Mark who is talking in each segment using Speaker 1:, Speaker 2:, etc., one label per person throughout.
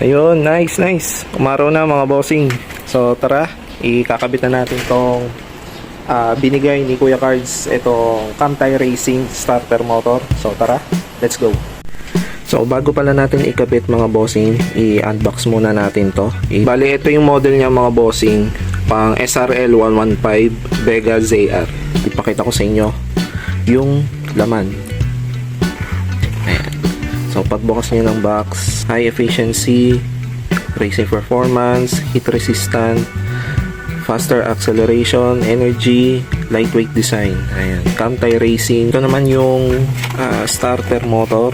Speaker 1: Ayun, nice, nice. Umaraw na mga bossing. So tara, ikakabit na natin tong binigay ni Kuya Cards, itong Kamtay Racing starter motor. So tara, let's go. So bago pala natin ikabit mga bossing, i-unbox muna natin to. Bali, ito yung model niya mga bossing, pang SRL 115 Vega ZR. Ipakita ko sa inyo yung laman. Ayan. So pagbukas niyo ng box, high efficiency, racing performance, heat resistant, faster acceleration, energy, lightweight design. Ayan, Kamtay Racing. Ito naman yung starter motor.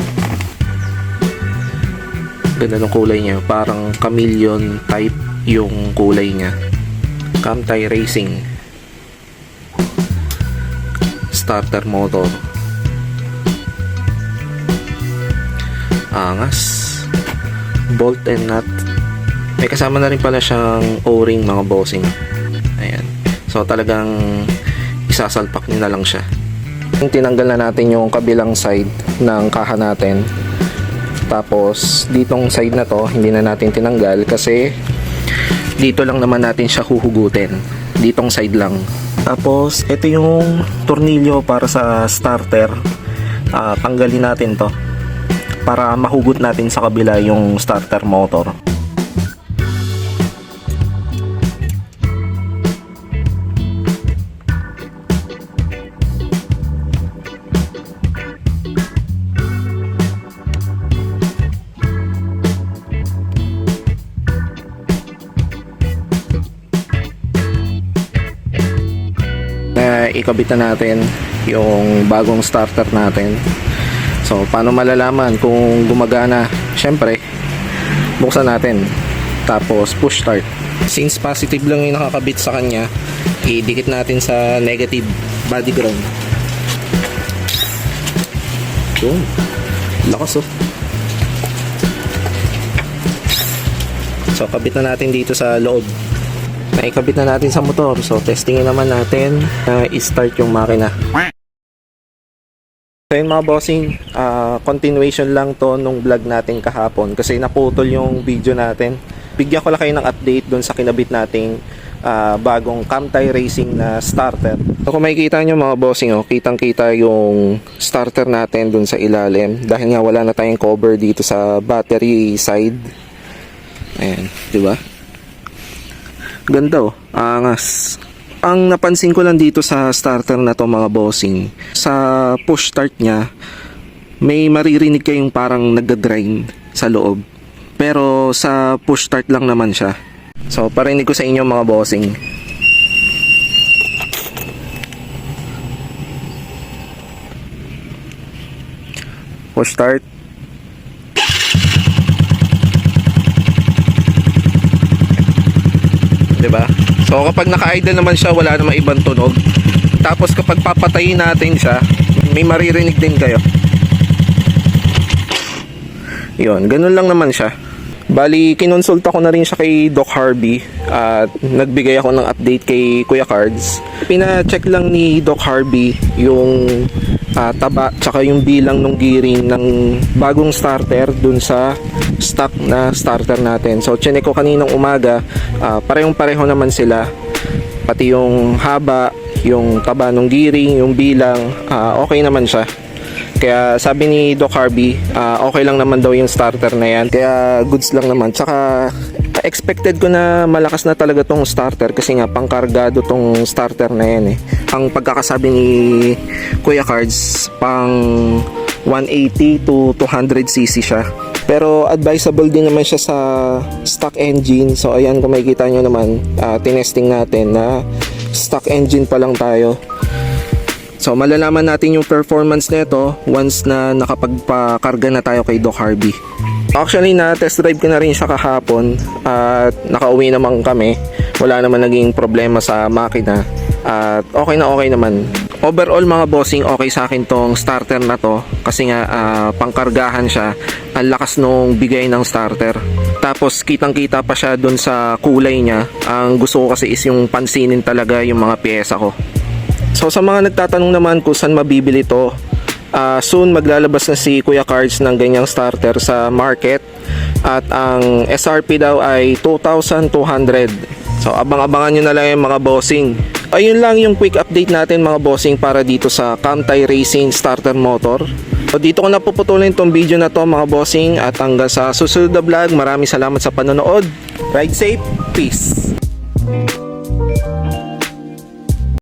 Speaker 1: Ganda ng kulay niya, parang chameleon type yung kulay niya. Kamtay Racing starter motor. Angas. Bolt and nut. May kasama na rin pala siyang O-ring mga bossing. Ayan. So talagang isasalpak niyo na lang siya. Tinanggal na natin yung kabilang side ng kaha natin. Tapos ditong side na to hindi na natin tinanggal kasi dito lang naman natin siya huhugutin. Ditong side lang. Tapos ito yung tornilyo para sa starter. Tanggalin natin to para mahugot natin sa kabila yung starter motor. Ikabit na natin yung bagong starter natin. So paano malalaman kung gumagana? Syempre buksan natin tapos push start. Since positive lang yung nakakabit sa kanya, idikit natin sa negative body ground. Yun, lakas oh. So kabit na natin dito sa loob. Naikabit na natin sa motor. So testingin naman natin na i-start yung makina. So yun mga bossing, continuation lang to nung vlog natin kahapon kasi naputol yung video natin. Bigyan ko lang kayo ng update doon sa kinabit nating bagong Kamtay Racing na starter. So kung makikita nyo mga bossing, oh, kitang kita yung starter natin doon sa ilalim dahil nga wala na tayong cover dito sa battery side. Ayan, di ba? Ganda oh, angas. Ang napansin ko lang dito sa starter na to mga bossing, sa push start niya, may maririnig kayong parang nagda-grind sa loob. Pero sa push start lang naman siya. So parinig ko sa inyo mga bossing. Push start. Diba? So kapag naka-idle naman siya, wala namang ibang tunog. Tapos kapag papatayin natin siya, may maririnig din kayo. Yun, ganun lang naman siya. Bali, kinonsulta ko na rin siya kay Doc Harvey at nagbigay ako ng update kay Kuya Cards. Pina-check lang ni Doc Harvey yung taba tsaka yung bilang ng gearing ng bagong starter dun sa stock na starter natin. So chinek ko kaninang umaga, parehong-pareho naman sila, pati yung haba, yung taba ng gearing, yung bilang, okay naman siya. Kaya sabi ni Doc Harvey, okay lang naman daw yung starter na yan, kaya goods lang naman. Tsaka expected ko na malakas na talaga tong starter kasi nga pangkargado tong starter na yan eh. Ang pagkakasabi ni Kuya Cards, pang 180 to 200cc siya. Pero advisable din naman siya sa stock engine. So ayan, kung makikita nyo naman, tinesting natin na stock engine pa lang tayo. So malalaman natin yung performance nito once na nakapagpakarga na tayo kay Doc Harvey. Actually na test drive ko na rin siya kahapon at nakauwi naman kami. Wala naman naging problema sa makina at okay naman. Overall mga bossing, okay sa akin tong starter na to kasi nga pangkargahan siya. Ang lakas nung bigay ng starter. Tapos kitang kita pa siya dun sa kulay niya. Ang gusto ko kasi is yung pansinin talaga yung mga pyesa ko. So sa mga nagtatanong naman kung saan mabibili to, soon maglalabas na si Kuya Cards ng ganyang starter sa market. at ang SRP daw ay 2,200. So abang-abangan nyo na lang yung mga bossing. Ayun lang yung quick update natin mga bossing para dito sa Kamtay Racing Starter Motor. So dito ko na puputulin tong video na to mga bossing, at hanggang sa susunod na vlog, maraming salamat sa panonood. Ride safe, peace!